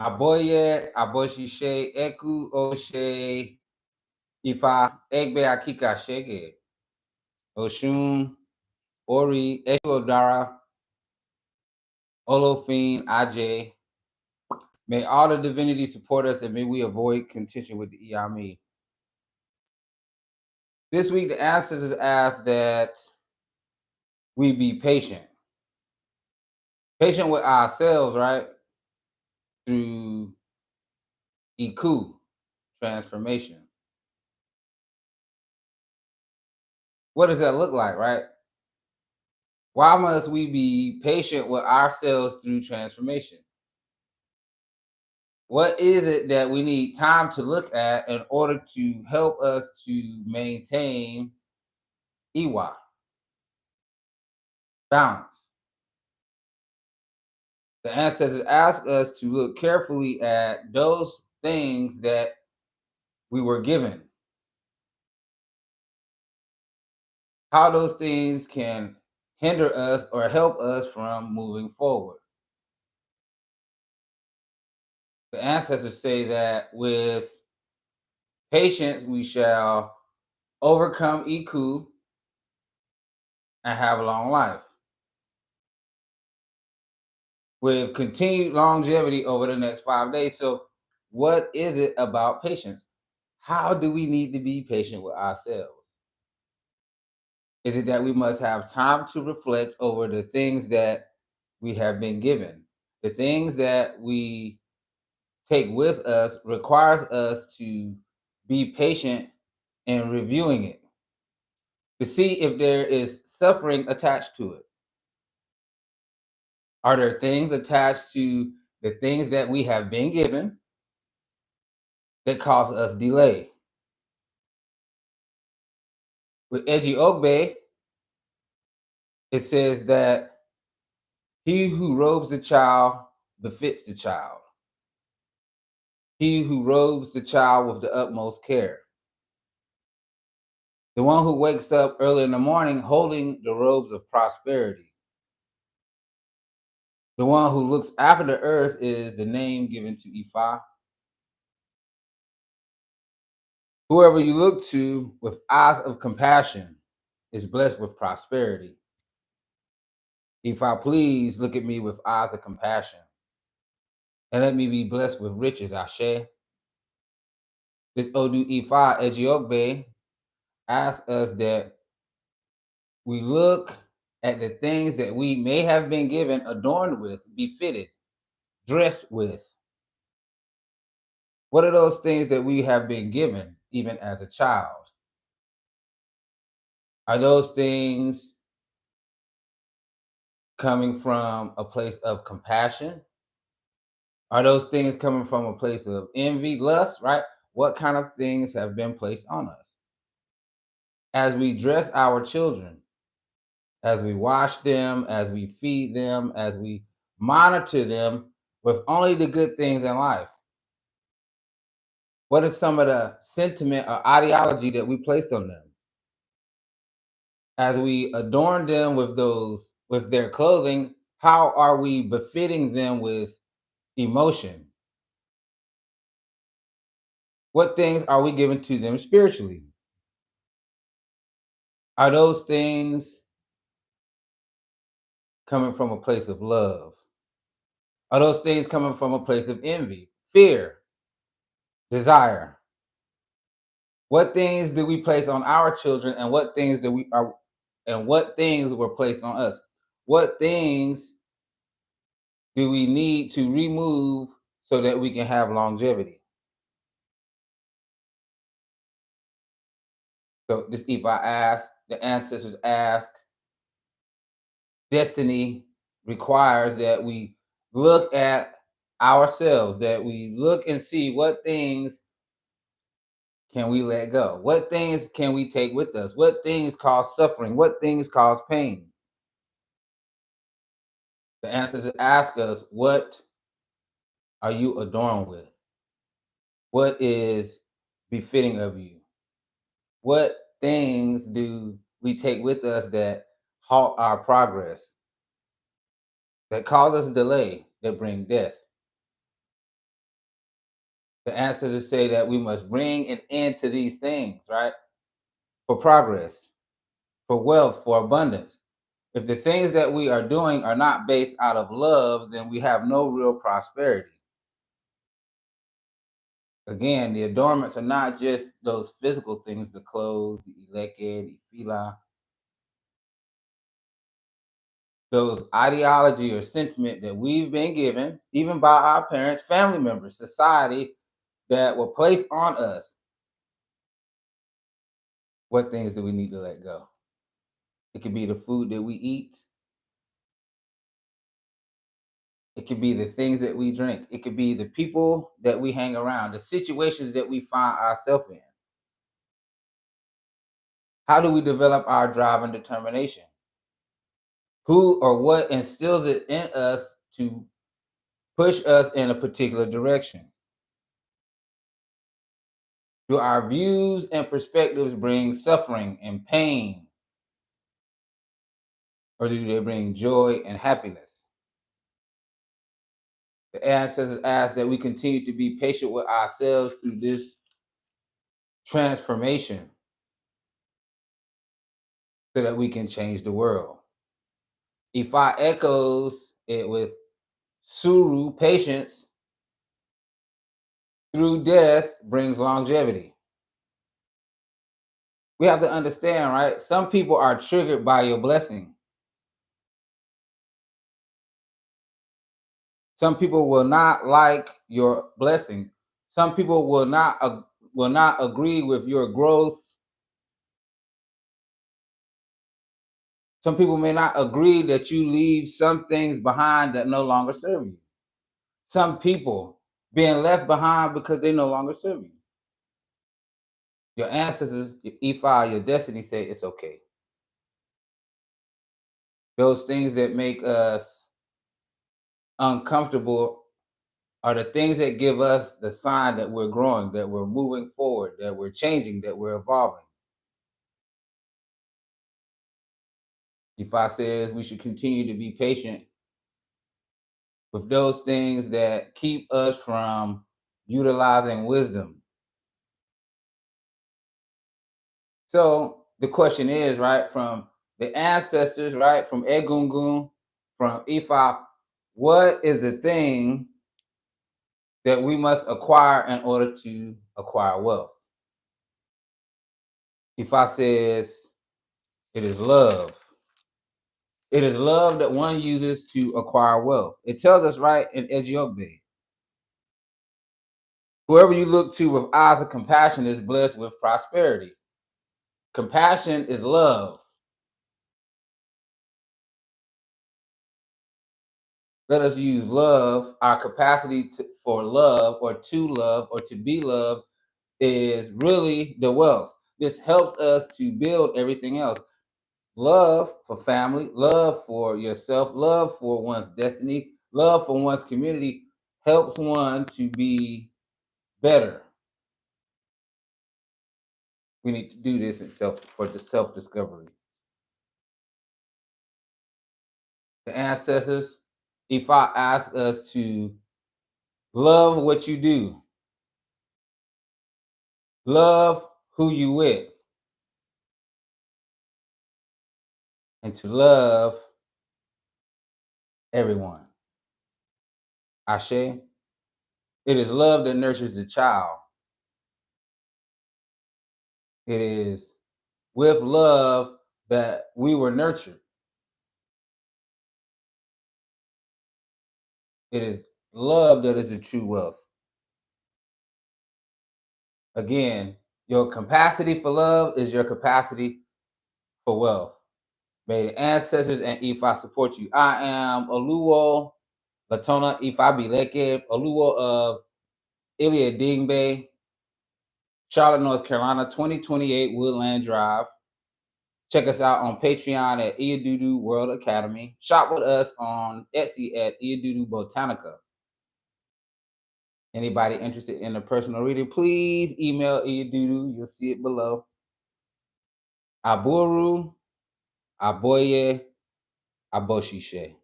Aboye, Aboshishe, Eku Oshe, Ifa Egbe Akika Shege, Osun, Ori, Odara, Olofin, Aj. May all the divinities support us and may we avoid contention with the Iyami. This week, the ancestors asked that we be patient. Patient with ourselves, right? Through Iku, transformation. What does that look like, right? Why must we be patient with ourselves through transformation? What is it that we need time to look at in order to help us to maintain Iwa, balance? The ancestors ask us to look carefully at those things that we were given, how those things can hinder us or help us from moving forward. The ancestors say that with patience we shall overcome Iku and have a long life, with continued longevity over the next 5 days. So, what is it about patience? How do we need to be patient with ourselves? Is it that we must have time to reflect over the things that we have been given? The things that we take with us requires us to be patient in reviewing it to see if there is suffering attached to it. Are there things attached to the things that we have been given that cause us delay? With Eji Ogbe, it says that he who robes the child befits the child. He who robes the child with the utmost care. The one who wakes up early in the morning holding the robes of prosperity. The one who looks after the earth is the name given to Ifa. Whoever you look to with eyes of compassion is blessed with prosperity. Ifa, please look at me with eyes of compassion and let me be blessed with riches, Ashe. This Odu Ifa Eji Ogbe asks us that we look at the things that we may have been given, adorned with, befitted, dressed with. What are those things that we have been given even as a child? Are those things coming from a place of compassion? Are those things coming from a place of envy, lust, right? What kind of things have been placed on us? As we dress our children, as we wash them, as we feed them, as we monitor them with only the good things in life, what is some of the sentiment or ideology that we placed on them? As we adorn them with their clothing, how are we befitting them with emotion? What things are we giving to them spiritually? Are those things coming from a place of love? Are those things coming from a place of envy, fear, desire? What things do we place on our children, and what things do we are, and what things were placed on us? What things do we need to remove so that we can have longevity? So this Ifa asked, the ancestors ask, destiny requires that we look at ourselves, that we look and see what things can we let go? What things can we take with us? What things cause suffering? What things cause pain? The ancestors ask us, what are you adorned with? What is befitting of you? What things do we take with us that halt our progress, that cause us delay, that bring death? The ancestors say that we must bring an end to these things, right? For progress, for wealth, for abundance. If the things that we are doing are not based out of love, then we have no real prosperity. Again, the adornments are not just those physical things, the clothes, the ileke, the fila, those ideology or sentiment that we've been given, even by our parents, family members, society, that will place on us. What things do we need to let go? It could be the food that we eat. It could be the things that we drink. It could be the people that we hang around, the situations that we find ourselves in. How do we develop our drive and determination? Who or what instills it in us to push us in a particular direction? Do our views and perspectives bring suffering and pain, or do they bring joy and happiness? The ancestors ask that we continue to be patient with ourselves through this transformation so that we can change the world. Ifa echoes it with Suru, patience through death brings longevity. We have to understand, right? Some people are triggered by your blessing. Some people will not like your blessing. Some people will not agree with your growth. Some people may not agree that you leave some things behind that no longer serve you. Some people being left behind because they no longer serve you. Your ancestors, your Ifa, your destiny say it's okay. Those things that make us uncomfortable are the things that give us the sign that we're growing, that we're moving forward, that we're changing, that we're evolving. Ifa says we should continue to be patient with those things that keep us from utilizing wisdom. So the question is, right, from the ancestors, right, from Egungun, from Ifa, what is the thing that we must acquire in order to acquire wealth? Ifa says it is love. It is love that one uses to acquire wealth. It tells us right in Eji Ogbe, whoever you look to with eyes of compassion is blessed with prosperity. Compassion is love. Let us use love. Our capacity for love or to be loved is really the wealth. This helps us to build everything else. Love for family, love for yourself, love for one's destiny, love for one's community helps one to be better. We need to do this in for the self-discovery. The ancestors, if I ask us to love what you do, love who you with, and to love everyone. Ashe, it is love that nurtures the child. It is with love that we were nurtured. It is love that is the true wealth. Again, your capacity for love is your capacity for wealth. May the ancestors and Ifa support you. I am Oluwo Latona Ifa Bileke, Oluwo of Iliadingbe, Charlotte, North Carolina, 2028 Woodland Drive. Check us out on Patreon at Iyadudu World Academy. Shop with us on Etsy at Iyadudu Botanica. Anybody interested in a personal reading, please email Iyadudu. You'll see it below. Aburu, Aboye, Aboshishe.